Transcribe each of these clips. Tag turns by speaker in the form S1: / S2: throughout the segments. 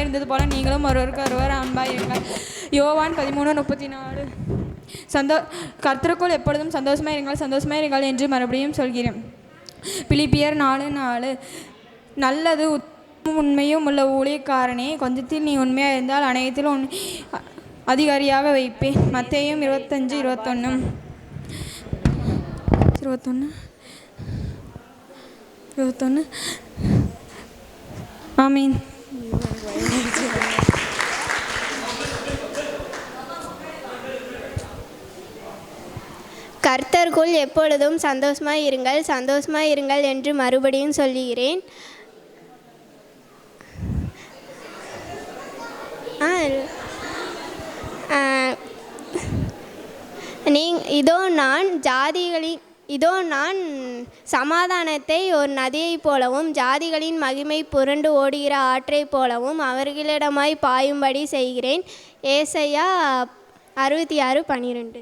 S1: அன்பாக இருந்தது போல நீங்களும் ஒருவருக்கு ஒருவர் அன்பாக இருங்கள். யோவான் 13:34. கர்த்தருக்குள் எப்பொழுதும் சந்தோஷமாக இருங்கள், சந்தோஷமாக இருங்கள் என்று மறுபடியும் சொல்கிறேன். பிலிப்பியர் 4:4. நல்லது உண்மையும் உள்ள ஊழியக்காரனே, கொஞ்சத்தில் நீ உண்மையாக இருந்தால் அனைத்திலும் அதிகாரியாக வைப்பேன். மத்தேயு 25:21. ஆமீன்.
S2: கர்த்தருக்குள் எப்பொழுதும் சந்தோஷமாய் இருங்கள், சந்தோஷமாய் இருங்கள் என்று மறுபடியும் சொல்லுகிறேன். இதோ நான் சமாதானத்தை ஒரு நதியைப் போலவும் ஜாதிகளின் மகிமை புரண்டு ஓடுகிற ஆற்றைப் போலவும் அவர்களிடமாய் பாயும்படி செய்கிறேன். ஏசாயா 66:12.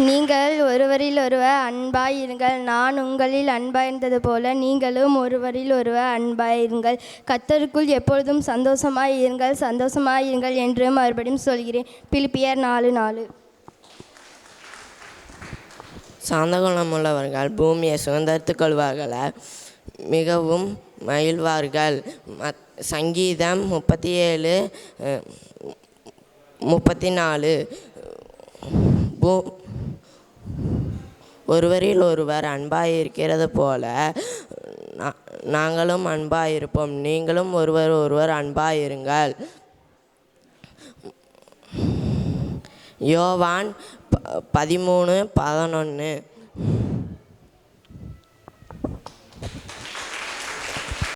S3: நீங்கள் ஒருவரில் ஒருவர் அன்பாயிருங்கள், நான் உங்களில் அன்பாயிருந்தது போல நீங்களும் ஒருவரில் ஒருவர் அன்பாயிருங்கள். கர்த்தருக்குள் எப்பொழுதும் சந்தோஷமாயிருங்கள், சந்தோஷமாயிருங்கள் என்று மறுபடியும் சொல்கிறேன். பிலிப்பியர் 4:4.
S4: சாந்த குணமுள்ளவர்கள் பூமியை சுதந்திரத்துக் கொள்வார்கள், மிகவும் மகிழ்வார்கள். சங்கீதம் 37:34. ஒருவரில் ஒருவர் அன்பாயிருக்கிறது போல நாங்களும் அன்பாயிருப்போம், நீங்களும் ஒருவர் ஒருவர் அன்பாயிருங்கள். யோவான் 13:11.